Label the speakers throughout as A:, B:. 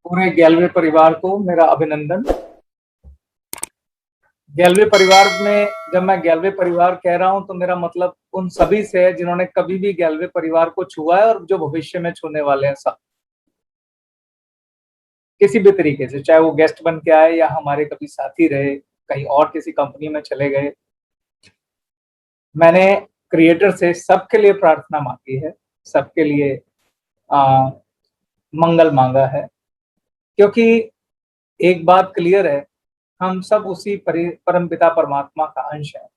A: पूरे गैलवे परिवार को मेरा अभिनंदन। गैलवे परिवार में जब मैं गैलवे परिवार कह रहा हूं तो मेरा मतलब उन सभी से है जिन्होंने कभी भी गैलवे परिवार को छुआ है और जो भविष्य में छूने वाले हैं, सब किसी भी तरीके से, चाहे वो गेस्ट बन के आए या हमारे कभी साथी रहे, कहीं और किसी कंपनी में चले गए। मैंने क्रिएटर से सबके लिए प्रार्थना मांगी है, सबके लिए मंगल मांगा है, क्योंकि एक बात क्लियर है, हम सब उसी परमपिता परमात्मा का अंश है।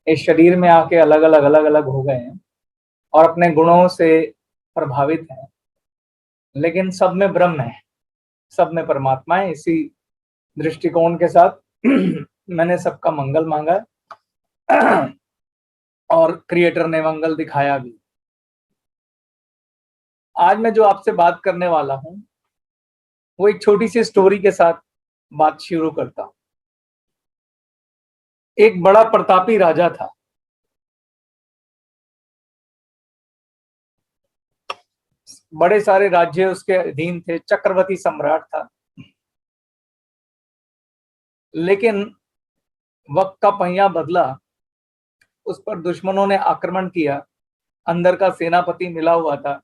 A: इस शरीर में आके अलग अलग हो गए हैं और अपने गुणों से प्रभावित हैं, लेकिन सब में ब्रह्म है, सब में परमात्मा है। इसी दृष्टिकोण के साथ मैंने सबका मंगल मांगा और क्रिएटर ने मंगल दिखाया भी। आज मैं जो आपसे बात करने वाला हूं वो एक छोटी सी स्टोरी के साथ बात शुरू करता हूं। एक बड़ा प्रतापी राजा था। बड़े सारे राज्य उसके अधीन थे, चक्रवर्ती सम्राट था। लेकिन वक्त का पहिया बदला, उस पर दुश्मनों ने आक्रमण किया। अंदर का सेनापति मिला हुआ था,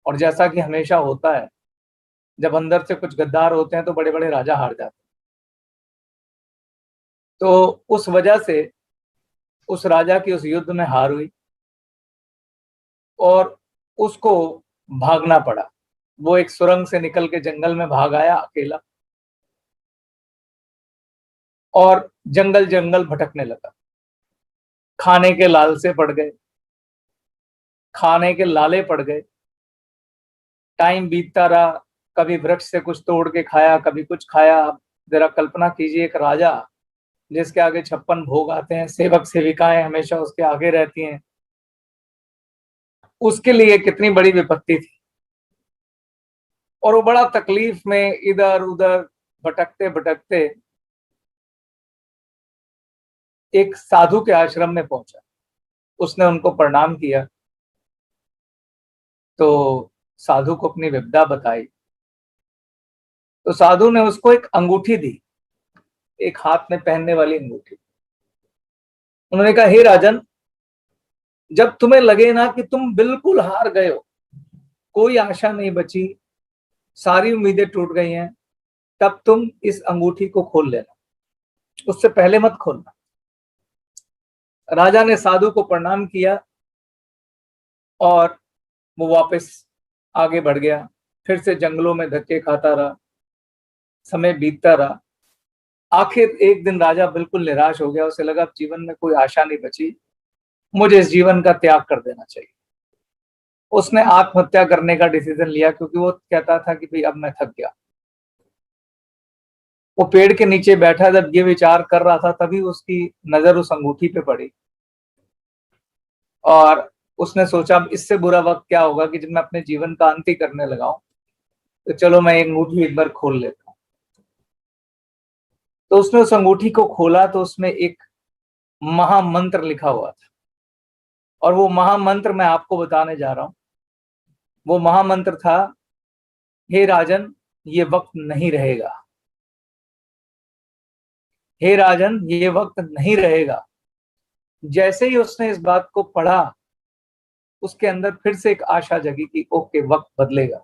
A: और जैसा कि हमेशा होता है, जब अंदर से कुछ गद्दार होते हैं तो बड़े बड़े राजा हार जाते हैं। तो उस वजह से उस राजा की उस युद्ध में हार हुई और उसको भागना पड़ा। वो एक सुरंग से निकल के जंगल में भाग आया अकेला और जंगल जंगल भटकने लगा। खाने के लालसे पड़ गए, खाने के लाले पड़ गए। टाइम बीतता रहा, कभी वृक्ष से कुछ तोड़ के खाया, कभी कुछ खाया। जरा कल्पना कीजिए, एक राजा जिसके आगे 56 भोग आते हैं, सेवक सेविकाएं हमेशा उसके आगे रहती हैं, उसके लिए कितनी बड़ी विपत्ति थी। और वो बड़ा तकलीफ में इधर उधर भटकते भटकते एक साधु के आश्रम में पहुंचा। उसने उनको प्रणाम किया तो साधु को अपनी विपदा बताई। तो साधु ने उसको एक अंगूठी दी, एक हाथ में पहनने वाली अंगूठी। उन्होंने कहा, हे राजन, जब तुम्हें लगे ना कि तुम बिल्कुल हार गए हो, कोई आशा नहीं बची, सारी उम्मीदें टूट गई हैं, तब तुम इस अंगूठी को खोल लेना, उससे पहले मत खोलना। राजा ने साधु को प्रणाम किया और वो वापस आगे बढ़ गया। फिर से जंगलों में धक्के खाता रहा, समय बीतता रहा। आखिर एक दिन राजा बिल्कुल निराश हो गया। उसे लगा अब जीवन में कोई आशा नहीं बची, मुझे इस जीवन का त्याग कर देना चाहिए। उसने आत्महत्या करने का डिसीजन लिया, क्योंकि वो कहता था कि भाई अब मैं थक गया। वो पेड़ के नीचे बैठा जब ये विचार कर रहा था, तभी उसकी नजर उस अंगूठी पे पड़ी और उसने सोचा अब इससे बुरा वक्त क्या होगा कि जब मैं अपने जीवन का अंत ही करने लगा हूं, तो चलो मैं एक अंगूठी एक बार खोल लेता हूं। तो उसने उस अंगूठी को खोला तो उसमें एक महामंत्र लिखा हुआ था, और वो महामंत्र मैं आपको बताने जा रहा हूं। वो महामंत्र था, हे राजन, ये वक्त नहीं रहेगा। हे राजन, ये वक्त नहीं रहेगा। जैसे ही उसने इस बात को पढ़ा, उसके अंदर फिर से एक आशा जगी कि ओके, वक्त बदलेगा।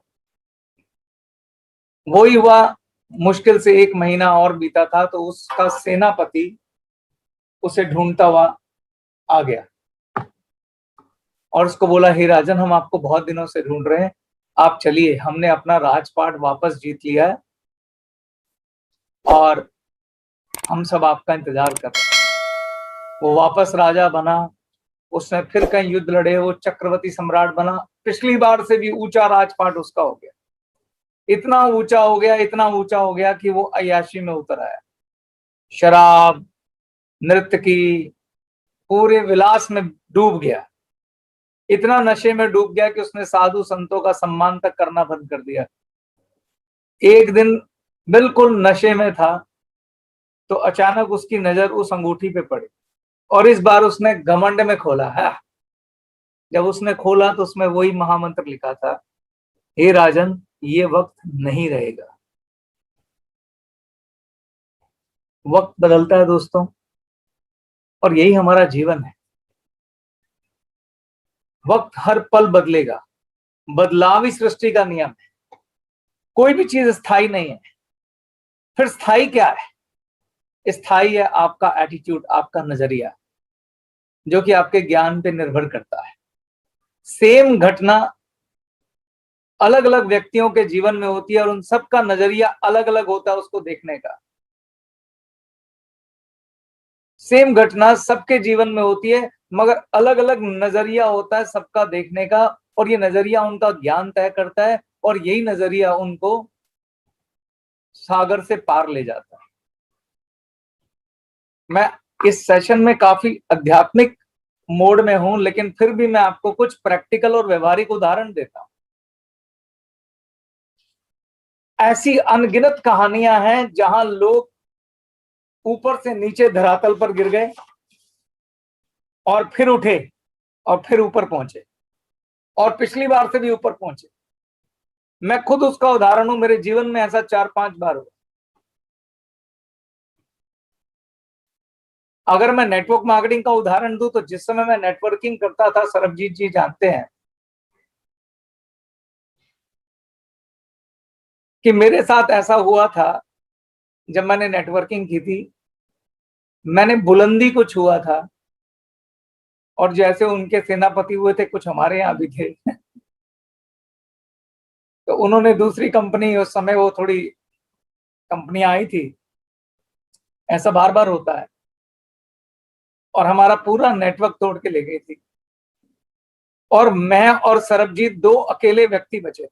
A: वही हुआ। मुश्किल से एक महीना और बीता था तो उसका सेनापति उसे ढूंढता हुआ आ गया और उसको बोला, हे राजन, हम आपको बहुत दिनों से ढूंढ रहे हैं, आप चलिए, हमने अपना राजपाट वापस जीत लिया है और हम सब आपका इंतजार कर रहे हैं। वो वापस राजा बना, उसने फिर कई युद्ध लड़े, वो चक्रवर्ती सम्राट बना। पिछली बार से भी ऊंचा राजपाट उसका हो गया। इतना ऊंचा हो गया, इतना ऊंचा हो गया कि वो अय्याशी में उतर आया। शराब, नृत्य की, पूरे विलास में डूब गया। इतना नशे में डूब गया कि उसने साधु संतों का सम्मान तक करना बंद कर दिया। एक दिन बिल्कुल नशे में था तो अचानक उसकी नजर उस अंगूठी पे पड़ी, और इस बार उसने घमंड में खोला है। जब उसने खोला तो उसमें वही महामंत्र लिखा था, हे राजन, ये वक्त नहीं रहेगा। वक्त बदलता है दोस्तों, और यही हमारा जीवन है। वक्त हर पल बदलेगा, बदलाव ही सृष्टि का नियम है। कोई भी चीज स्थायी नहीं है। फिर स्थायी क्या है? स्थायी है आपका एटीट्यूड, आपका नजरिया, जो कि आपके ज्ञान पे निर्भर करता है। सेम घटना अलग अलग व्यक्तियों के जीवन में होती है और उन सबका नजरिया अलग अलग होता है उसको देखने का। सेम घटना सबके जीवन में होती है, मगर अलग अलग नजरिया होता है सबका देखने का, और ये नजरिया उनका ज्ञान तय करता है, और यही नजरिया उनको सागर से पार ले जाता है। मैं इस सेशन में काफी आध्यात्मिक मोड में हूं, लेकिन फिर भी मैं आपको कुछ प्रैक्टिकल और व्यवहारिक उदाहरण देता हूं। ऐसी अनगिनत कहानियां हैं जहां लोग ऊपर से नीचे धरातल पर गिर गए और फिर उठे और फिर ऊपर पहुंचे, और पिछली बार से भी ऊपर पहुंचे। मैं खुद उसका उदाहरण हूं, मेरे जीवन में ऐसा 4-5 बार हुआ। अगर मैं नेटवर्क मार्केटिंग का उदाहरण दूं, तो जिस समय मैं नेटवर्किंग करता था, सरबजीत जी जानते हैं कि मेरे साथ ऐसा हुआ था। जब मैंने नेटवर्किंग की थी, मैंने बुलंदी को छुआ था, और जैसे उनके सेनापति हुए थे, कुछ हमारे यहाँ भी थे। तो उन्होंने दूसरी कंपनी, उस समय वो थोड़ी कंपनियां आई थी, ऐसा बार बार होता है, और हमारा पूरा नेटवर्क तोड़ के ले गई थी, और मैं और सरबजीत 2 अकेले व्यक्ति बचे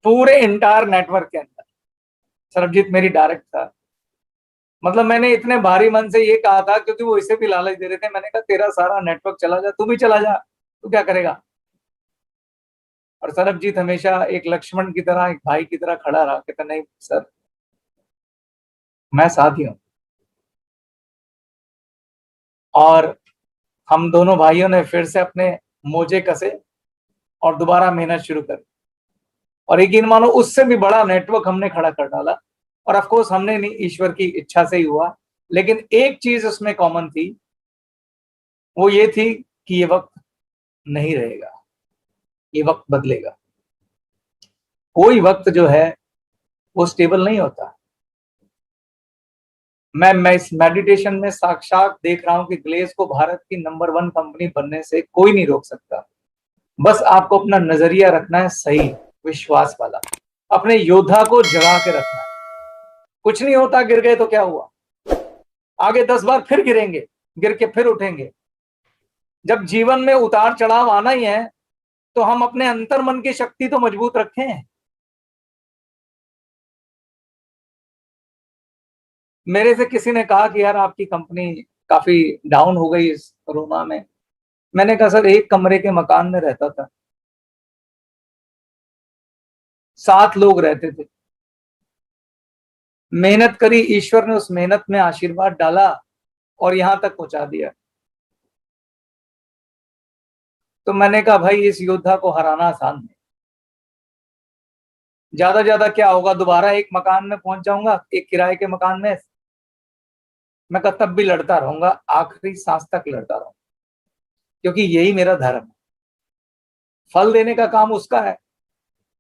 A: पूरे इंटायर नेटवर्क के अंदर। सरबजीत मेरी डायरेक्ट था। मतलब मैंने इतने भारी मन से ये कहा था, क्योंकि वो इसे भी लालच दे रहे थे। मैंने कहा तेरा सारा नेटवर्क चला जा, तू भी चला जा, तू क्या करेगा? और सरबजीत हमेशा एक लक्ष्मण की तरह, एक भाई की तरह खड़ा रहा, कहता नहीं सर, मैं साथ ही हूं। और हम दोनों भाइयों ने फिर से अपने मोजे कसे और दोबारा मेहनत शुरू करी, और यकीन मानो उससे भी बड़ा नेटवर्क हमने खड़ा कर डाला। और ऑफ कोर्स हमने नहीं, ईश्वर की इच्छा से ही हुआ। लेकिन एक चीज उसमें कॉमन थी, वो ये थी कि ये वक्त नहीं रहेगा, ये वक्त बदलेगा। कोई वक्त जो है वो स्टेबल नहीं होता। मैं इस मेडिटेशन में साक्षात देख रहा हूं कि ग्लेज को भारत की नंबर 1 कंपनी बनने से कोई नहीं रोक सकता। बस आपको अपना नजरिया रखना है सही, विश्वास वाला, अपने योद्धा को जगा के रखना है। कुछ नहीं होता, गिर गए तो क्या हुआ, आगे 10 बार फिर गिरेंगे, गिर के फिर उठेंगे। जब जीवन में उतार चढ़ाव आना ही है, तो हम अपने अंतर मन की शक्ति तो मजबूत रखें। मेरे से किसी ने कहा कि यार आपकी कंपनी काफी डाउन हो गई इस कोरोना में। मैंने कहा सर, एक कमरे के मकान में रहता था, 7 लोग रहते थे, मेहनत करी, ईश्वर ने उस मेहनत में आशीर्वाद डाला और यहां तक पहुंचा दिया। तो मैंने कहा भाई, इस योद्धा को हराना आसान है। ज्यादा क्या होगा, दोबारा एक मकान में पहुंच जाऊंगा, एक किराए के मकान में। मैं कहा तब भी लड़ता रहूंगा, आखिरी सांस तक लड़ता रहूंगा, क्योंकि यही मेरा धर्म है। फल देने का काम उसका है,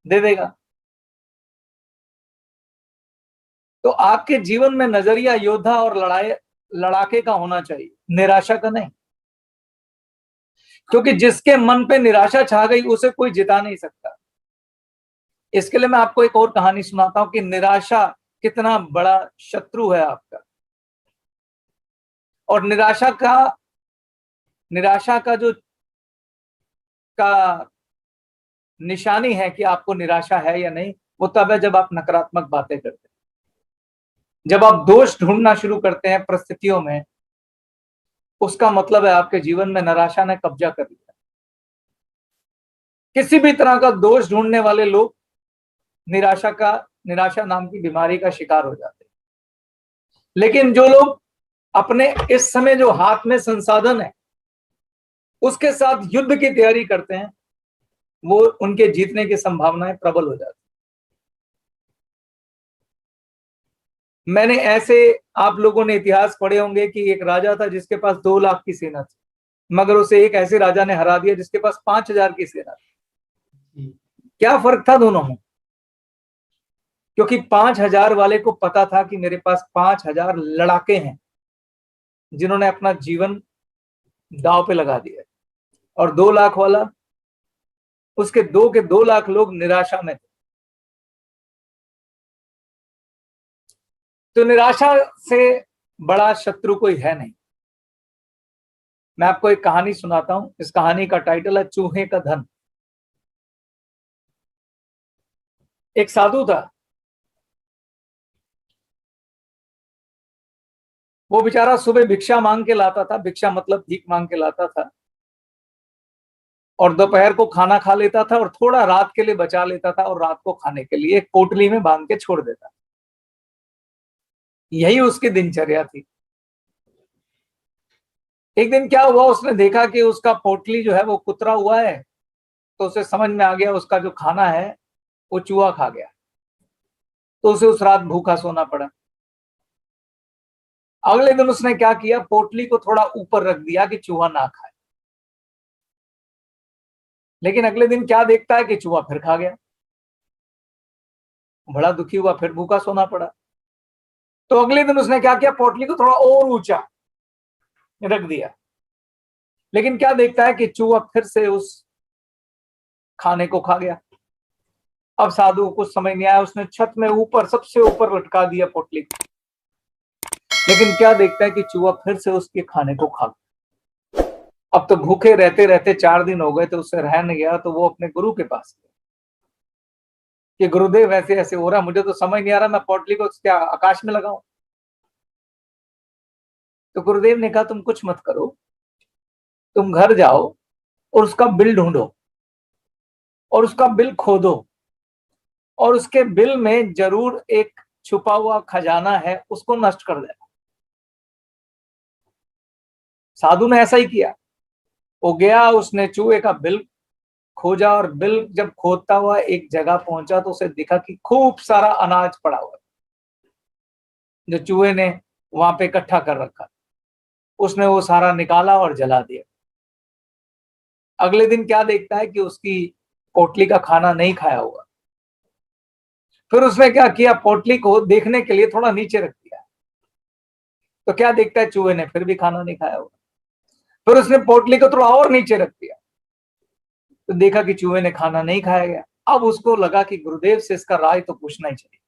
A: दे देगा। तो आपके जीवन में नजरिया योद्धा और लड़ाके का होना चाहिए, निराशा का नहीं। क्योंकि जिसके मन पे निराशा छा गई, उसे कोई जिता नहीं सकता। इसके लिए मैं आपको एक और कहानी सुनाता हूं कि निराशा कितना बड़ा शत्रु है आपका। और निराशा का जो का निशानी है कि आपको निराशा है या नहीं, वो तब है जब आप नकारात्मक बातें करते हैं, जब आप दोष ढूंढना शुरू करते हैं परिस्थितियों में। उसका मतलब है आपके जीवन में निराशा ने कब्जा कर लिया। किसी भी तरह का दोष ढूंढने वाले लोग निराशा नाम की बीमारी का शिकार हो जाते हैं। लेकिन जो लोग अपने इस समय जो हाथ में संसाधन है, उसके साथ युद्ध की तैयारी करते हैं, वो उनके जीतने की संभावनाएं प्रबल हो जाती है। मैंने ऐसे, आप लोगों ने इतिहास पढ़े होंगे कि एक राजा था जिसके पास 2 लाख की सेना थी, मगर उसे एक ऐसे राजा ने हरा दिया जिसके पास 5,000 की सेना थी। क्या फर्क था दोनों में? क्योंकि 5,000 वाले को पता था कि मेरे पास 5,000 लड़ाके हैं जिन्होंने अपना जीवन दांव पे लगा दिया, और 2 लाख वाला, उसके 2 के 2 लाख लोग निराशा में थे। तो निराशा से बड़ा शत्रु कोई है नहीं। मैं आपको एक कहानी सुनाता हूं। इस कहानी का टाइटल है चूहे का धन। एक साधु था, वो बेचारा सुबह भिक्षा मांग के लाता था, भिक्षा मतलब भीख मांग के लाता था, और दोपहर को खाना खा लेता था और थोड़ा रात के लिए बचा लेता था, और रात को खाने के लिए एक पोटली में बांध के छोड़ देता। यही उसकी दिनचर्या थी। एक दिन क्या हुआ, उसने देखा कि उसका पोटली जो है वो कुतरा हुआ है, तो उसे समझ में आ गया उसका जो खाना है वो चूहा खा गया। तो उसे उस रात भूखा सोना पड़ा। अगले दिन उसने क्या किया, पोटली को थोड़ा ऊपर रख दिया कि चूहा ना खाए। लेकिन अगले दिन क्या देखता है कि चूहा फिर खा गया। बड़ा दुखी हुआ, फिर भूखा सोना पड़ा। तो अगले दिन उसने क्या किया, पोटली को थोड़ा और ऊंचा रख दिया। लेकिन क्या देखता है कि चूहा फिर से उस खाने को खा गया। अब साधु को कुछ समझ नहीं आया, उसने छत में ऊपर, सबसे ऊपर लटका दिया पोटली को। लेकिन क्या देखता है कि चूहा फिर से उसके खाने को खा गया। अब तो भूखे रहते रहते 4 दिन हो गए, तो उससे रह नहीं गया, तो वो अपने गुरु के पास गया कि गुरुदेव ऐसे ऐसे हो रहा, मुझे तो समझ नहीं आ रहा, मैं पोटली को क्या आकाश में लगाऊं। तो गुरुदेव ने कहा तुम कुछ मत करो, तुम घर जाओ और उसका बिल ढूंढो और उसका बिल खोदो, और उसके बिल में जरूर एक छुपा हुआ खजाना है, उसको नष्ट कर देना। साधु ने ऐसा ही किया। वो गया, उसने चूहे का बिल खोजा, और बिल जब खोदता हुआ एक जगह पहुंचा तो उसे दिखा कि खूब सारा अनाज पड़ा हुआ जो चूहे ने वहां पे इकट्ठा कर रखा। उसने वो सारा निकाला और जला दिया। अगले दिन क्या देखता है कि उसकी पोटली का खाना नहीं खाया हुआ। फिर उसने क्या किया, पोटली को देखने के लिए थोड़ा नीचे रख दिया। तो क्या देखता है, चूहे ने फिर भी खाना नहीं खाया हुआ। फिर उसने पोटली को थोड़ा और नीचे रख दिया, तो देखा कि चूहे ने खाना नहीं खाया गया। अब उसको लगा कि गुरुदेव से इसका राय तो पूछना ही चाहिए।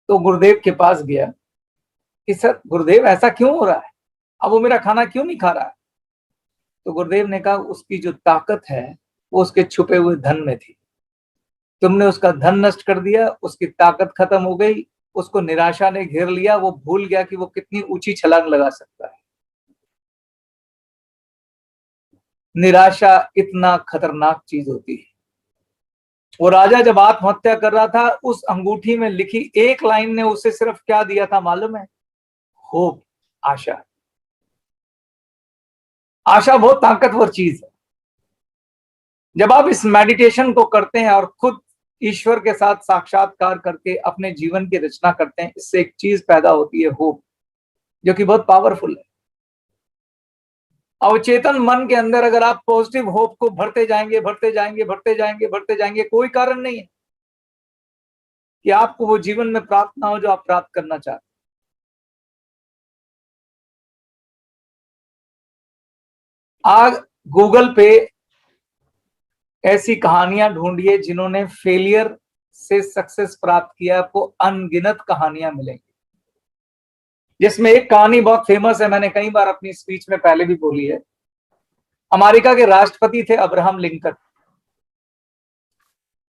A: तो गुरुदेव के पास गया कि सर गुरुदेव ऐसा क्यों हो रहा है, अब वो मेरा खाना क्यों नहीं खा रहा है। तो गुरुदेव ने कहा उसकी जो ताकत है वो उसके छुपे हुए धन में थी। तुमने उसका धन नष्ट कर दिया, उसकी ताकत खत्म हो गई, उसको निराशा ने घेर लिया, वो भूल गया कि वो कितनी ऊंची छलांग लगा सकता है। निराशा इतना खतरनाक चीज होती है। वो राजा जब आत्महत्या कर रहा था, उस अंगूठी में लिखी एक लाइन ने उसे सिर्फ क्या दिया था मालूम है? होप, आशा। आशा बहुत ताकतवर चीज है। जब आप इस मेडिटेशन को करते हैं और खुद ईश्वर के साथ साक्षात्कार करके अपने जीवन की रचना करते हैं, इससे एक चीज पैदा होती है, होप, जो कि बहुत पावरफुल है। अवचेतन मन के अंदर अगर आप पॉजिटिव होप को भरते जाएंगे, भरते जाएंगे, भरते जाएंगे, भरते जाएंगे, कोई कारण नहीं है कि आपको वो जीवन में प्राप्त ना हो जो आप प्राप्त करना चाहते हैं। आज गूगल पे ऐसी कहानियां ढूंढिए जिन्होंने फेलियर से सक्सेस प्राप्त किया, आपको अनगिनत कहानियां मिलेंगी। जिसमें एक कहानी बहुत फेमस है, मैंने कई बार अपनी स्पीच में पहले भी बोली है। अमेरिका के राष्ट्रपति थे अब्राहम लिंकन।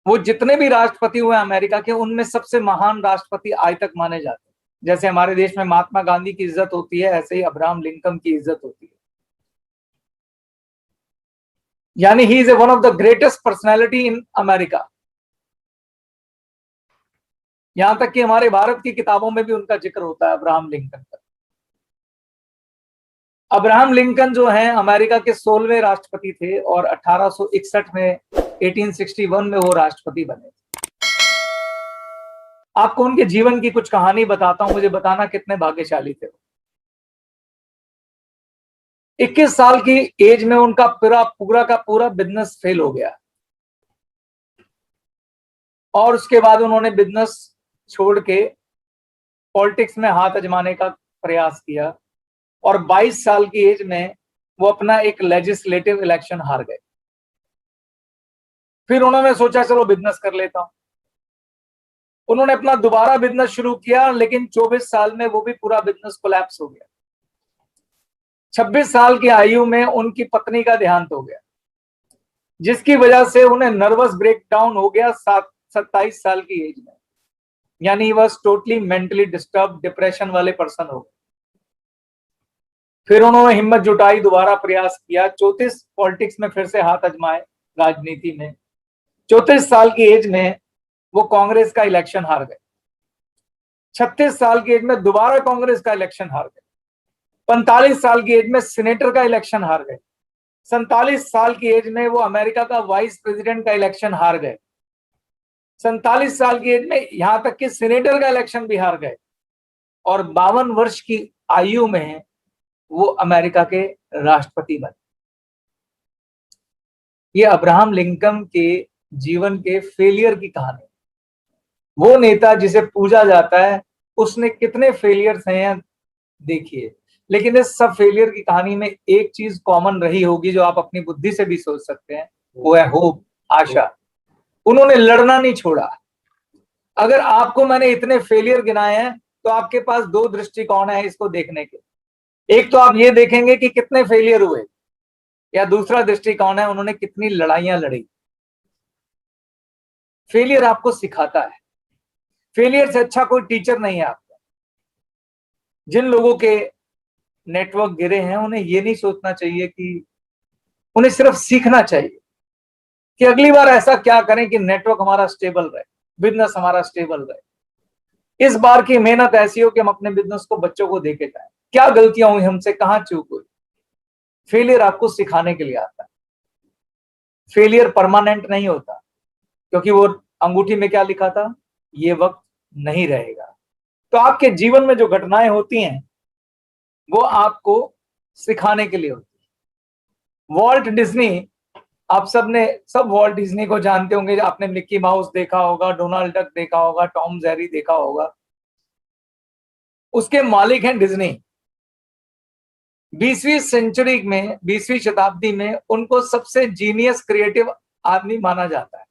A: वो जितने भी राष्ट्रपति हुए अमेरिका के, उनमें सबसे महान राष्ट्रपति आज तक माने जाते हैं। जैसे हमारे देश में महात्मा गांधी की इज्जत होती है, ऐसे ही अब्राहम लिंकन की इज्जत होती है। यानी he is one of the greatest personality in America. यहां तक कि हमारे भारत की किताबों में भी उनका जिक्र होता है, अब्राहम लिंकन का। अब्राहम लिंकन जो है अमेरिका के 16वें राष्ट्रपति थे, और 1861 में 1861 में वो राष्ट्रपति बने। आपको उनके जीवन की कुछ कहानी बताता हूं, मुझे बताना कितने भाग्यशाली थे। 21 साल की एज में उनका पूरा का पूरा बिजनेस फेल हो गया और उसके बाद उन्होंने बिजनेस छोड़ के पॉलिटिक्स में हाथ आजमाने का प्रयास किया और 22 साल की एज में वो अपना एक लेजिस्लेटिव इलेक्शन हार गए। फिर उन्होंने सोचा चलो बिजनेस कर लेता हूं। उन्होंने अपना दोबारा बिजनेस शुरू किया, लेकिन 24 साल में वो भी पूरा बिजनेस कोलैप्स हो गया। 26 साल की आयु में उनकी पत्नी का देहांत हो गया, जिसकी वजह से उन्हें नर्वस ब्रेकडाउन हो गया 27 साल की एज में। यानी वह टोटली मेंटली डिस्टर्ब, डिप्रेशन वाले पर्सन हो गए। फिर उन्होंने हिम्मत जुटाई, दोबारा प्रयास किया, 34 पॉलिटिक्स में फिर से हाथ आजमाए, राजनीति में। 34 साल की एज में वो कांग्रेस का इलेक्शन हार गए। 36 साल की एज में दोबारा कांग्रेस का इलेक्शन हार गए। 45 साल की एज में सीनेटर का इलेक्शन हार गए। 47 साल की एज में वो अमेरिका का वाइस प्रेसिडेंट का इलेक्शन हार गए। 47 साल की एज में यहां तक कि सीनेटर का इलेक्शन भी हार गए और 52 वर्ष की आयु में वो अमेरिका के राष्ट्रपति बने। ये अब्राहम लिंकन के जीवन के फेलियर की कहानी। वो नेता जिसे पूजा जाता है, उसने कितने फेलियर्स हैं देखिए, लेकिन इस सब फेलियर की कहानी में एक चीज कॉमन रही होगी जो आप अपनी बुद्धि से भी सोच सकते हैं, वो है होप, आशा। उन्होंने लड़ना नहीं छोड़ा। अगर आपको मैंने इतने फेलियर गिनाए हैं तो आपके पास दो दृष्टिकोण है इसको देखने के। एक तो आप ये देखेंगे कि कितने फेलियर हुए, या दूसरा दृष्टिकोण है उन्होंने कितनी लड़ाइयां लड़ी। फेलियर आपको सिखाता है। फेलियर से अच्छा कोई टीचर नहीं है आपका। जिन लोगों के नेटवर्क गिरे हैं उन्हें ये नहीं सोचना चाहिए कि, उन्हें सिर्फ सीखना चाहिए कि अगली बार ऐसा क्या करें कि नेटवर्क हमारा स्टेबल रहे, बिजनेस हमारा स्टेबल रहे। इस बार की मेहनत ऐसी हो कि हम अपने बिजनेस को बच्चों को देके जाएं, क्या गलतियां हुई हमसे, कहां चूक हुई। फेलियर आपको सिखाने के लिए आता है। फेलियर परमानेंट नहीं होता, क्योंकि वो अंगूठी में क्या लिखा था, ये वक्त नहीं रहेगा। तो आपके जीवन में जो घटनाएं होती हैं वो आपको सिखाने के लिए होती है। वॉल्ट डिज्नी, आप सब वॉल्ट डिज्नी को जानते होंगे। आपने मिक्की माउस देखा होगा, डोनाल्ड डक देखा होगा, टॉम जेरी देखा होगा। उसके मालिक हैं डिज्नी। 20वीं सेंचुरी में, 20वीं शताब्दी में उनको सबसे जीनियस क्रिएटिव आदमी माना जाता है।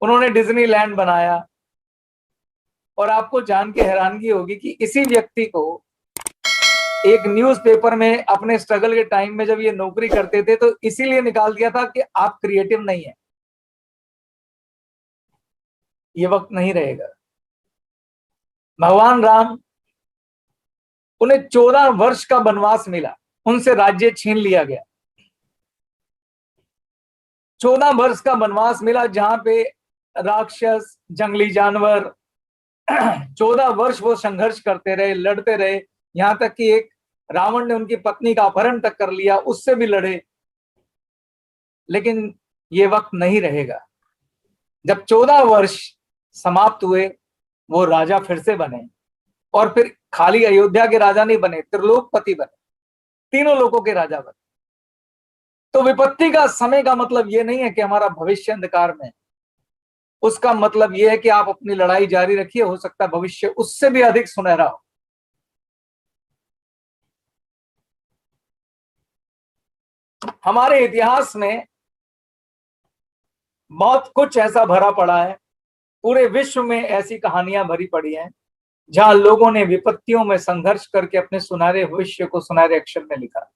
A: उन्होंने डिज्नीलैंड बनाया और आपको जान के हैरानगी होगी कि इसी व्यक्ति को एक न्यूज़पेपर में अपने स्ट्रगल के टाइम में जब ये नौकरी करते थे तो इसीलिए निकाल दिया था कि आप क्रिएटिव नहीं है, ये वक्त नहीं रहेगा। भगवान राम, उन्हें 14 वर्ष का वनवास मिला, उनसे राज्य छीन लिया गया। 14 वर्ष का वनवास मिला जहां पे राक्षस, जंगली जानवर 14 वर्ष वो संघर्ष करते रहे, लड़ते रहे। यहां तक कि एक रावण ने उनकी पत्नी का अपहरण तक कर लिया, उससे भी लड़े। लेकिन ये वक्त नहीं रहेगा। जब 14 वर्ष समाप्त हुए, वो राजा फिर से बने और फिर खाली अयोध्या के राजा नहीं बने, त्रिलोकपति बने, तीनों लोगों के राजा बने। तो विपत्ति का समय का मतलब ये नहीं है कि हमारा भविष्य अंधकार में। उसका मतलब यह है कि आप अपनी लड़ाई जारी रखिए, हो सकता है भविष्य उससे भी अधिक सुनहरा हो। हमारे इतिहास में बहुत कुछ ऐसा भरा पड़ा है, पूरे विश्व में ऐसी कहानियां भरी पड़ी हैं जहां लोगों ने विपत्तियों में संघर्ष करके अपने सुनहरे भविष्य को सुनहरे अक्षर में लिखा।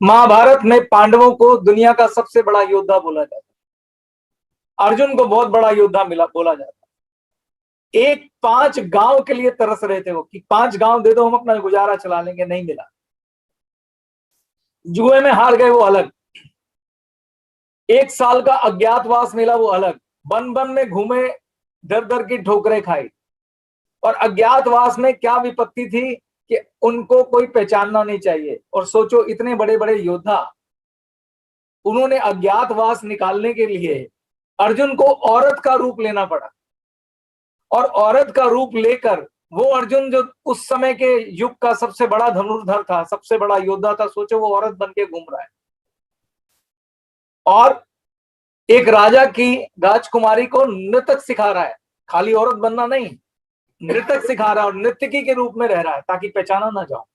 A: महाभारत में पांडवों को दुनिया का सबसे बड़ा योद्धा बोला जाता है। अर्जुन को बहुत बड़ा योद्धा मिला बोला जाता है। एक 5 गांव के लिए तरस रहे थे वो, कि 5 गांव दे दो हम अपना गुजारा चला लेंगे, नहीं मिला। जुए में हार गए वो अलग, 1 साल का अज्ञातवास मिला वो अलग, वन वन में घूमे, दर दर की ठोकरें खाई। और अज्ञातवास में क्या विपत्ति थी कि उनको कोई पहचानना नहीं चाहिए। और सोचो, इतने बड़े बड़े योद्धा, उन्होंने अज्ञातवास निकालने के लिए अर्जुन को औरत का रूप लेना पड़ा। और औरत का रूप लेकर वो अर्जुन जो उस समय के युग का सबसे बड़ा धनुर्धर था, सबसे बड़ा योद्धा था, सोचो वो औरत बन के घूम रहा है और एक राजा की राजकुमारी को नृतक सिखा रहा है। खाली औरत बनना नहीं, नृतक सिखा रहा है और नर्तकी के रूप में रह रहा है ताकि पहचाना ना जाओ।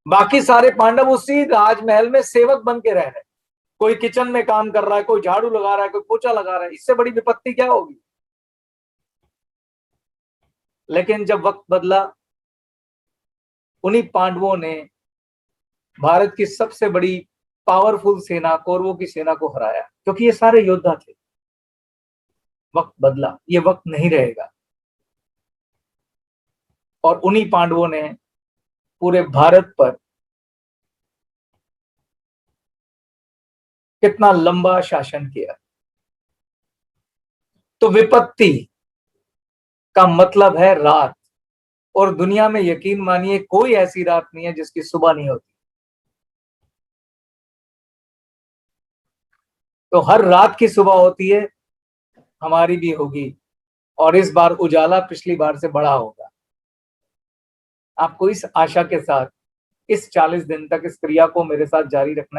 A: बाकी सारे पांडव उसी राजमहल में सेवक बन के रह रहे हैं। कोई किचन में काम कर रहा है, कोई झाड़ू लगा रहा है, कोई पोछा लगा रहा है। इससे बड़ी विपत्ति क्या होगी। लेकिन जब वक्त बदला, उन्हीं पांडवों ने भारत की सबसे बड़ी पावरफुल सेना, कौरवों की सेना को हराया, क्योंकि ये सारे योद्धा थे। वक्त बदला, ये वक्त नहीं रहेगा। और उन्हीं पांडवों ने पूरे भारत पर कितना लंबा शासन किया। तो विपत्ति का मतलब है रात, और दुनिया में यकीन मानिए कोई ऐसी रात नहीं है जिसकी सुबह नहीं होती। तो हर रात की सुबह होती है, हमारी भी होगी। और इस बार उजाला पिछली बार से बड़ा होगा। आपको इस आशा के साथ इस 40 दिन तक इस क्रिया को मेरे साथ जारी रखना है।